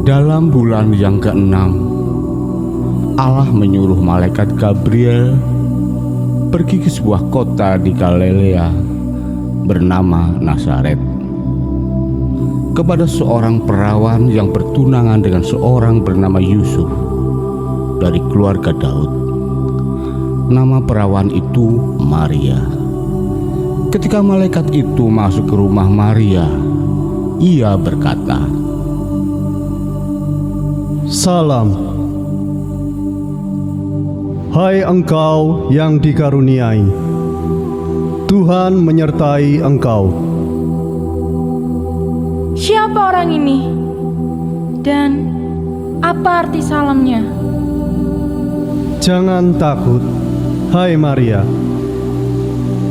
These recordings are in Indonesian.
Dalam bulan yang ke-6, Allah menyuruh malaikat Gabriel pergi ke sebuah kota di Galilea bernama Nazaret, kepada seorang perawan yang bertunangan dengan seorang bernama Yusuf dari keluarga Daud. Nama perawan itu Maria. Ketika malaikat itu masuk ke rumah Maria, ia berkata, "Salam, hai engkau yang dikaruniai, Tuhan menyertai engkau." Siapa orang ini? Dan apa arti salamnya? Jangan takut, hai Maria,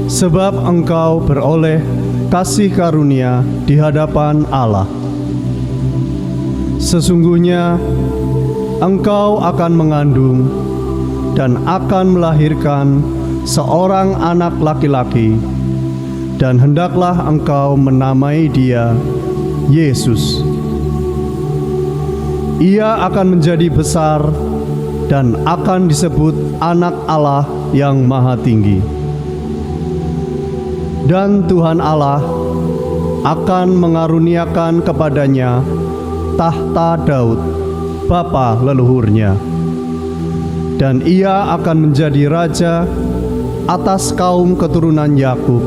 sebab engkau beroleh kasih karunia di hadapan Allah. Sesungguhnya engkau akan mengandung dan akan melahirkan seorang anak laki-laki, dan hendaklah engkau menamai dia Yesus. Ia akan menjadi besar dan akan disebut Anak Allah yang Maha Tinggi. Dan Tuhan Allah akan mengaruniakan kepadanya tahta Daud, bapa leluhurnya, dan ia akan menjadi raja atas kaum keturunan Yakub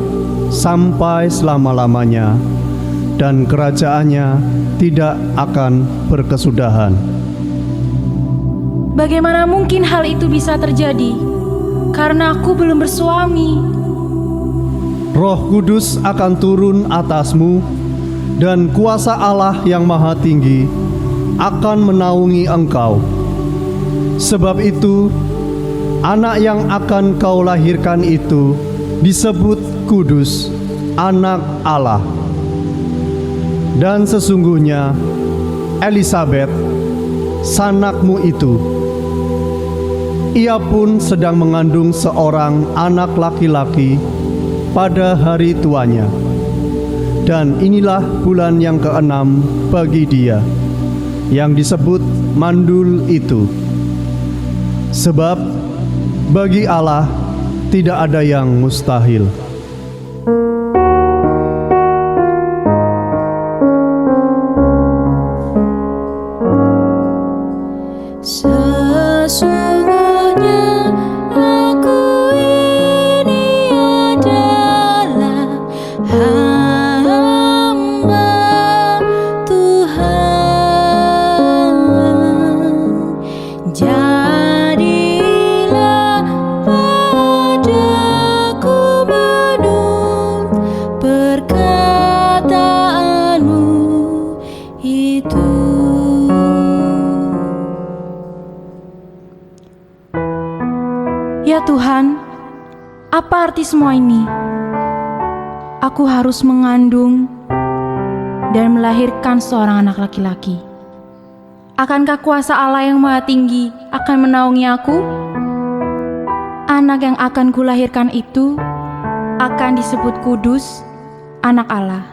sampai selama-lamanya, dan kerajaannya tidak akan berkesudahan. Bagaimana mungkin hal itu bisa terjadi? Karena aku belum bersuami. Roh Kudus akan turun atasmu, dan kuasa Allah yang Maha Tinggi akan menaungi engkau. Sebab itu, anak yang akan kau lahirkan itu disebut Kudus, Anak Allah. Dan sesungguhnya Elisabet, sanakmu itu, ia pun sedang mengandung seorang anak laki-laki pada hari tuanya. Dan inilah bulan yang ke-6 bagi dia, yang disebut mandul itu. Sebab bagi Allah tidak ada yang mustahil. Sesungguhnya aku ini adalah hamba Tuhan. Jadilah padaku menurut perkataanmu itu. Ya Tuhan, apa arti semua ini? Aku harus mengandung dan melahirkan seorang anak laki-laki. Akankah kuasa Allah yang Maha Tinggi akan menaungi aku? Anak yang akan kulahirkan itu akan disebut Kudus, Anak Allah.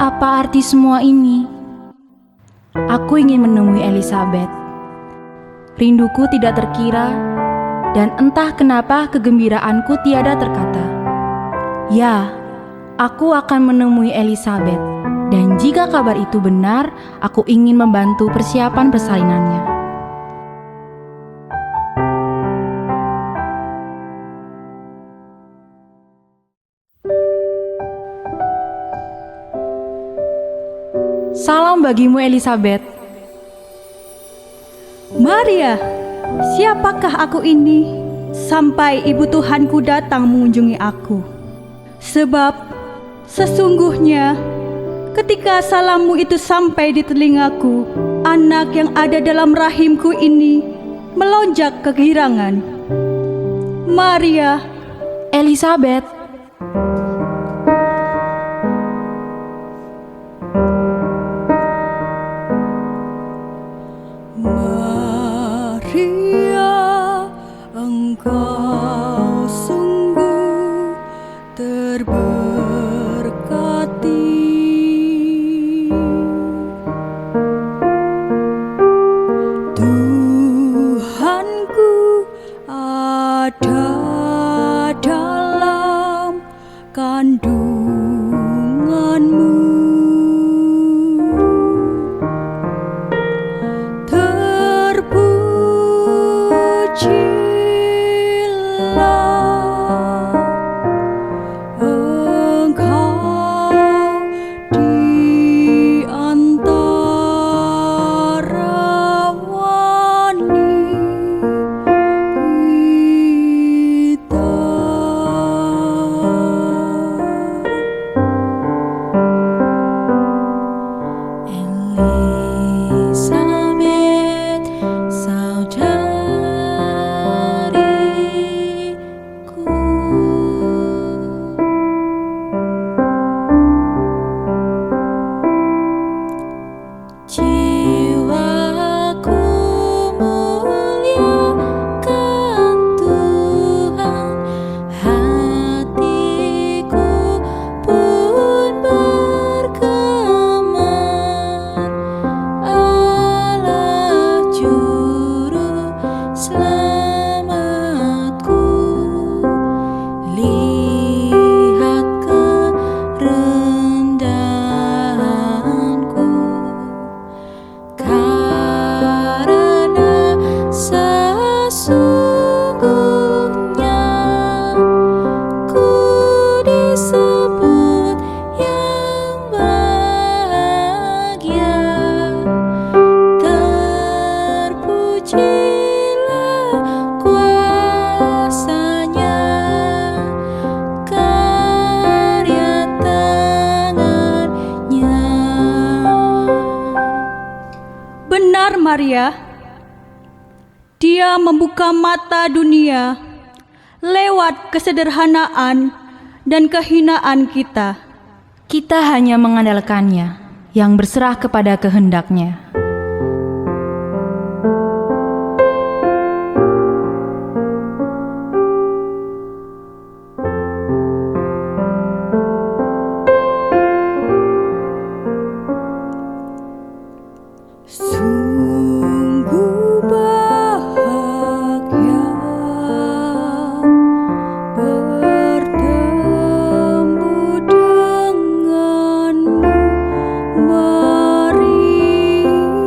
Apa arti semua ini? Aku ingin menemui Elisabet. Rinduku tidak terkira, dan entah kenapa kegembiraanku tiada terkata. Ya, aku akan menemui Elisabet, dan jika kabar itu benar, aku ingin membantu persiapan persalinannya. Salam bagimu, Elisabet. Maria, siapakah aku ini sampai ibu Tuhanku datang mengunjungi aku? Sebab sesungguhnya ketika salammu itu sampai di telingaku, anak yang ada dalam rahimku ini melonjak kegirangan. Maria, Elisabet, Maria, engkau sungguh terberkati. kandunganmu. Terpujilah Engkau di antara Elizabeth, saudariku, jiwaku muliakan Tuhan, hatiku pun bergema. Allah juru selamatku, lihat kerendahanku, karena sesungguhnya ku disebut yang bahagia. Terpujilah kuasanya, karya tangannya. Benar, Maria. Dia membuka mata dunia lewat kesederhanaan dan kehinaan kita. Kita hanya mengandalkannya yang berserah kepada kehendaknya. Sungguh bahagia bertemu denganmu, Maria.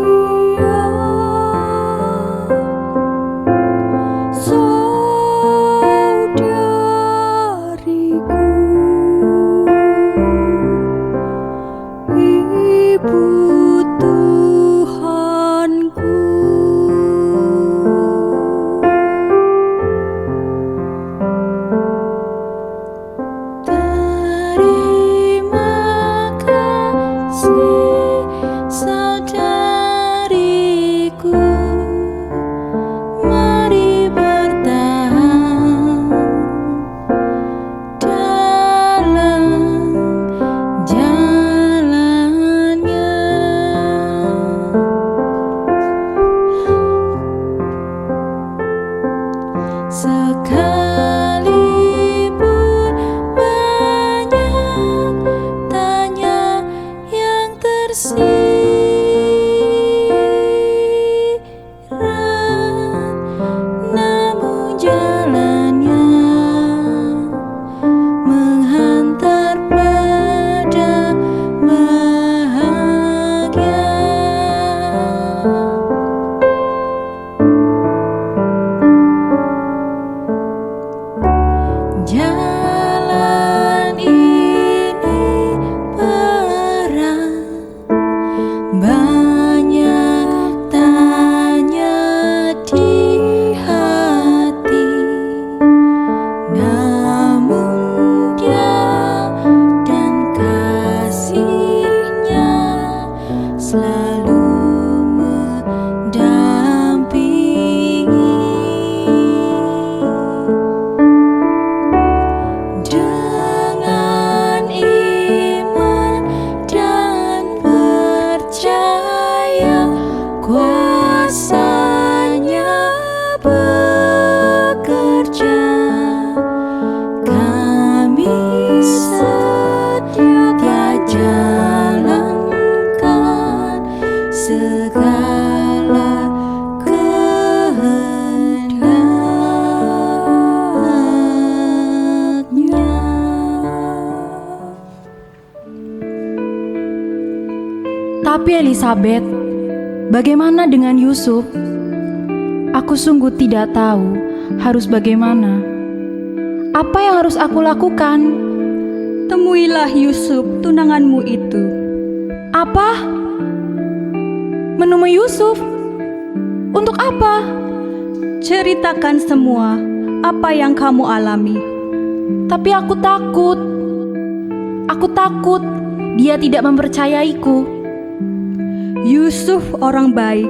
Tapi Elizabeth, bagaimana dengan Yusuf? Aku sungguh tidak tahu harus bagaimana. Apa yang harus aku lakukan? Temuilah Yusuf, tunanganmu itu. Apa? Menemui Yusuf? Untuk apa? Ceritakan semua apa yang kamu alami. Tapi aku takut. Aku takut dia tidak mempercayaiku. Yusuf orang baik.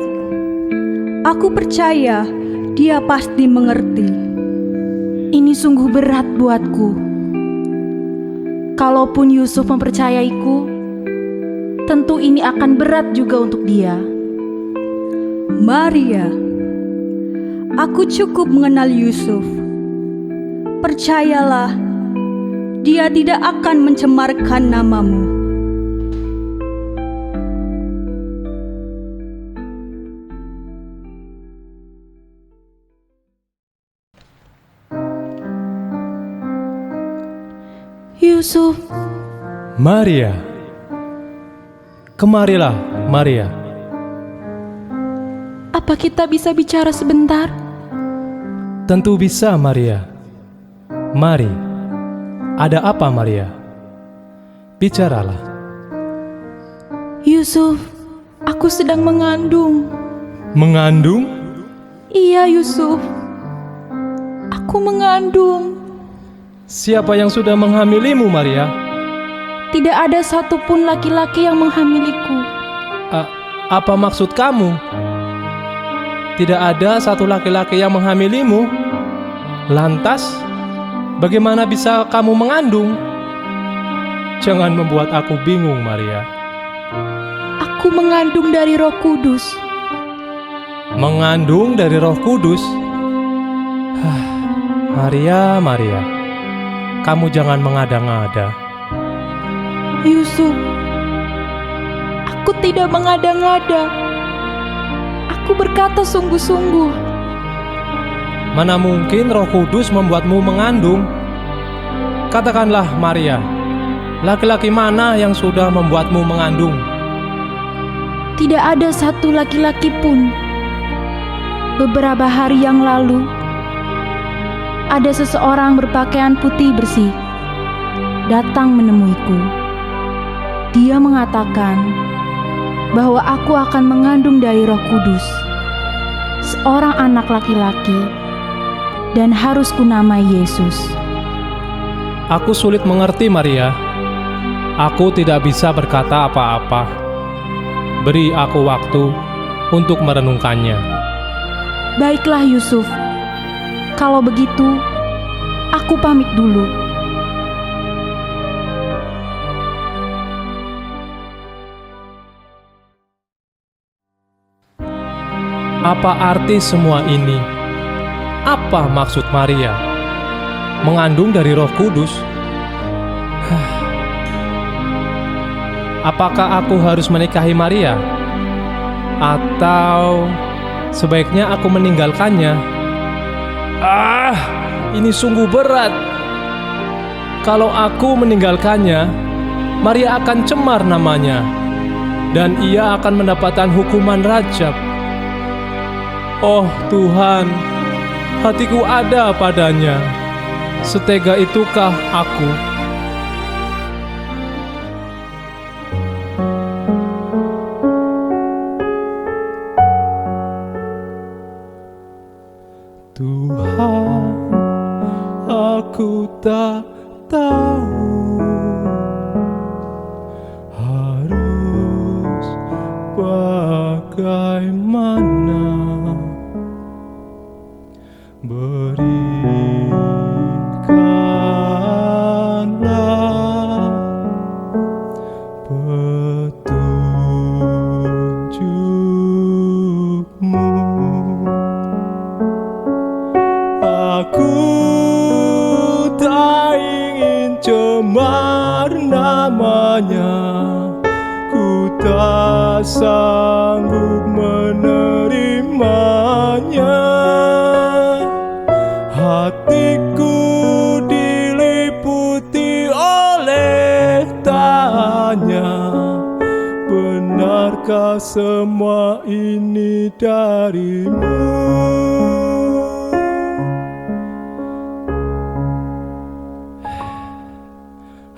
Aku percaya dia pasti mengerti. Ini sungguh berat buatku. Kalaupun Yusuf mempercayaiku, tentu ini akan berat juga untuk dia. Maria, aku cukup mengenal Yusuf. Percayalah, dia tidak akan mencemarkan namamu. Yusuf, Maria, kemarilah Maria. apa kita bisa bicara sebentar? Tentu bisa Maria. Mari, ada apa Maria? Bicaralah. Yusuf, aku sedang mengandung. Mengandung? Iya Yusuf, aku mengandung. Siapa yang sudah menghamilimu Maria? Tidak ada satupun laki-laki yang menghamiliku. Apa maksud kamu? Tidak ada satu laki-laki yang menghamilimu? Lantas, bagaimana bisa kamu mengandung? Jangan membuat aku bingung, Maria. Aku mengandung dari Roh Kudus. Mengandung dari Roh Kudus? Maria, Maria, kamu jangan mengada-ngada. Yusuf, aku tidak mengada-ngada. Aku berkata sungguh-sungguh. Mana mungkin Roh Kudus membuatmu mengandung? Katakanlah, Maria, laki-laki mana yang sudah membuatmu mengandung? Tidak ada satu laki-laki pun. Beberapa hari yang lalu, ada seseorang berpakaian putih bersih datang menemuiku. Dia mengatakan bahwa aku akan mengandung dari Roh Kudus, seorang anak laki-laki, dan harus kunamai Yesus. Aku sulit mengerti, Maria. Aku tidak bisa berkata apa-apa. Beri aku waktu untuk merenungkannya. Baiklah Yusuf, kalau begitu, aku pamit dulu. Apa arti semua ini? Apa maksud Maria? Mengandung dari Roh Kudus? Apakah aku harus menikahi Maria? Atau sebaiknya aku meninggalkannya? Ini sungguh berat. Kalau aku meninggalkannya, Maria akan cemar namanya, dan ia akan mendapatkan hukuman rajab. Oh Tuhan, hatiku ada padanya. Setega itukah aku? Tuhan, aku tak tahu harus bagaimana. Berikanlah petunjuk-Mu. Aku tak ingin cemar namanya. Ku tak sanggup menerimanya. Hatiku diliputi oleh tanya, benar apakah semua ini darimu?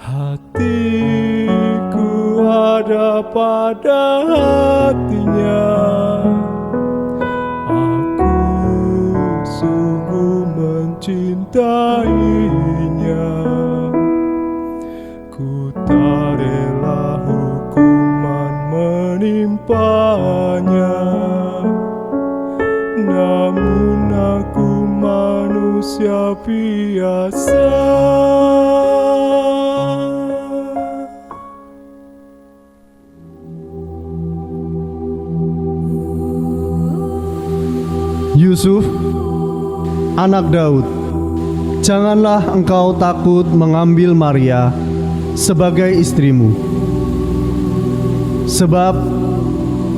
Hatiku ada pada hatinya, aku sungguh mencintainya. Ku tak rela hukuman menimpanya, namun aku manusia biasa. Yusuf, anak Daud, janganlah engkau takut mengambil Maria sebagai istrimu, sebab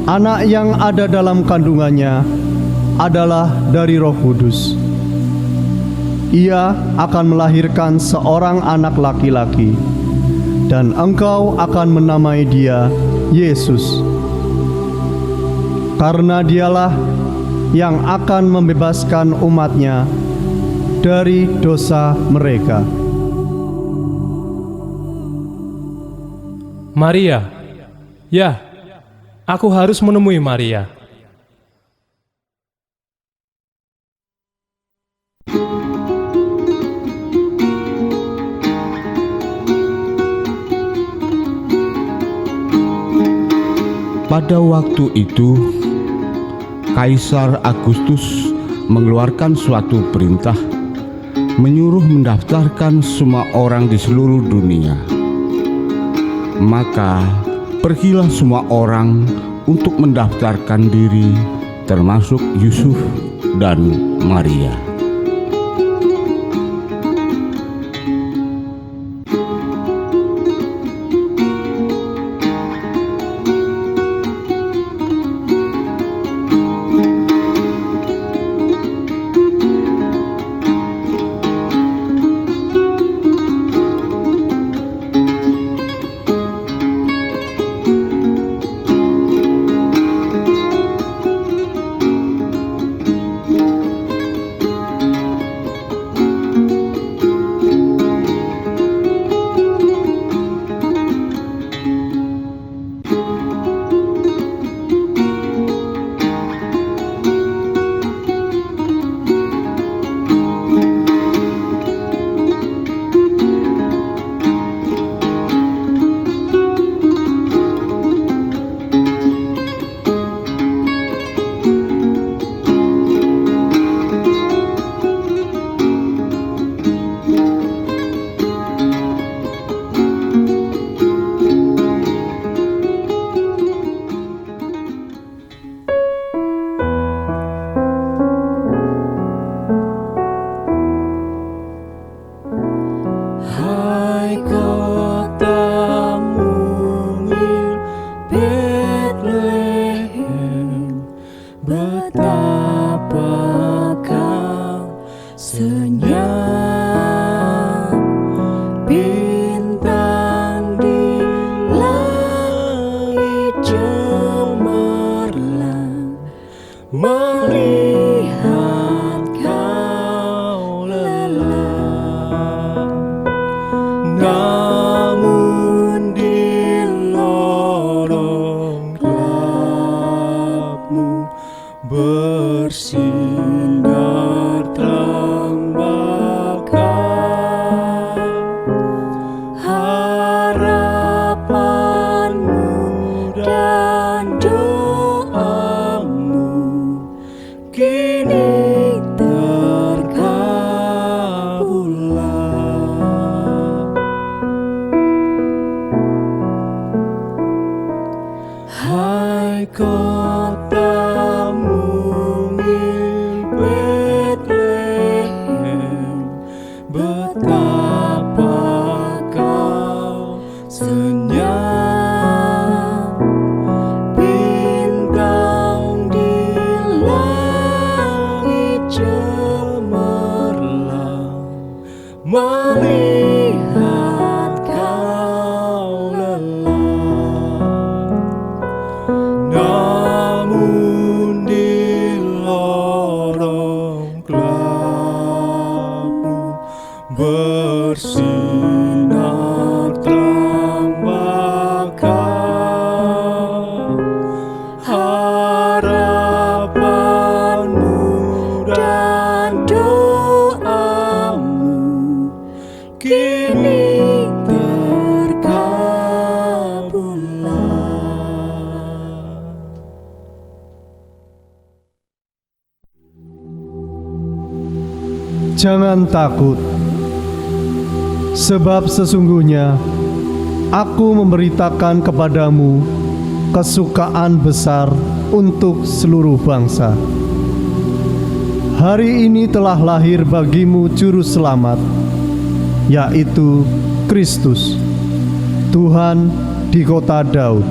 anak yang ada dalam kandungannya adalah dari Roh Kudus. Ia akan melahirkan seorang anak laki-laki, dan engkau akan menamai dia Yesus, karena dialah yang akan membebaskan umatnya dari dosa mereka. Maria, ya, aku harus menemui Maria. Pada waktu itu, Kaisar Agustus mengeluarkan suatu perintah menyuruh mendaftarkan semua orang di seluruh dunia. Maka pergilah semua orang untuk mendaftarkan diri, termasuk Yusuf dan Maria. Melihat kau lelah, namun di lorong gelapmu bersinar terang bakar. Harapanmu dan doamu kini terkabullah. Hai kota mungil Bethlehem, betapa kau senyap. Bintang di langit cemerlang melihat kau lelah, Jangan takut, sebab sesungguhnya aku memberitakan kepadamu kesukaan besar untuk seluruh bangsa. Hari ini telah lahir bagimu Juru Selamat, yaitu Kristus, Tuhan di kota Daud.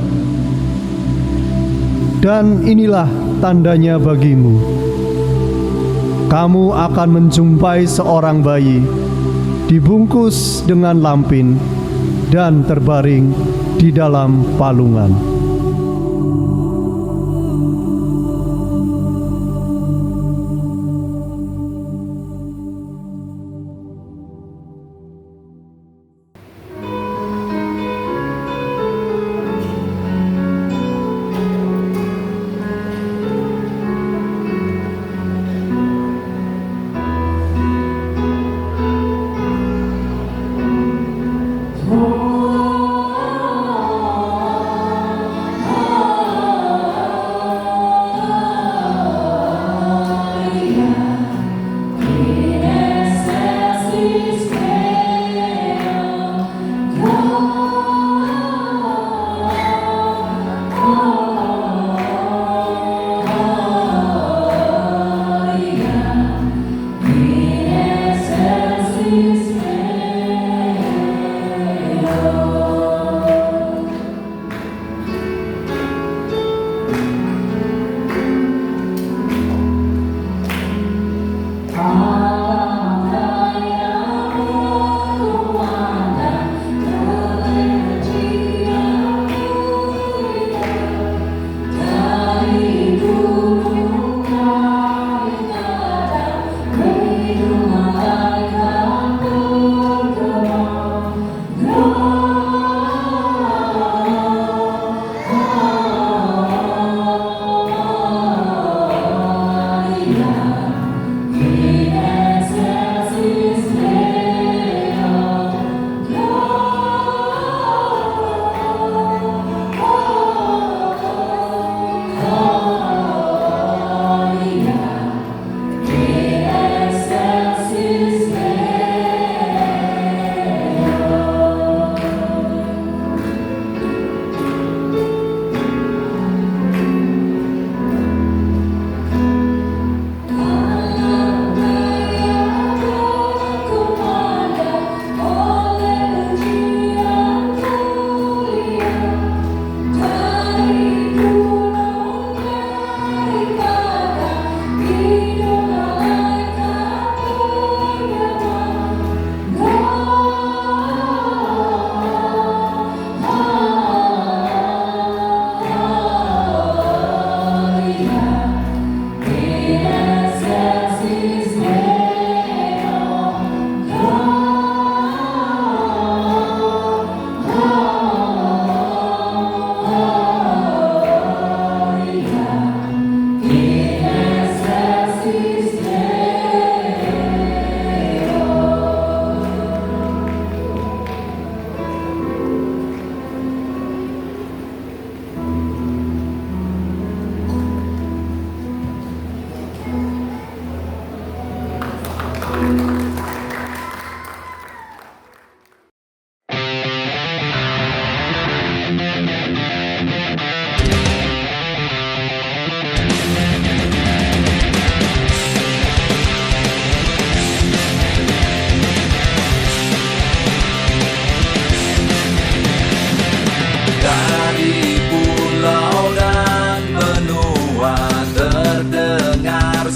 Dan inilah tandanya bagimu. Kamu akan menjumpai seorang bayi dibungkus dengan lampin dan terbaring di dalam palungan.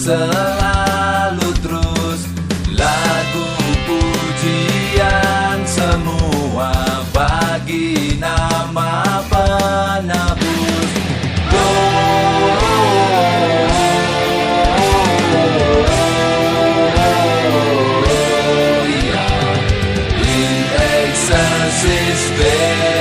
selalu terus lagu pujian semua bagi nama penebus. Gloria in excelsis Deo.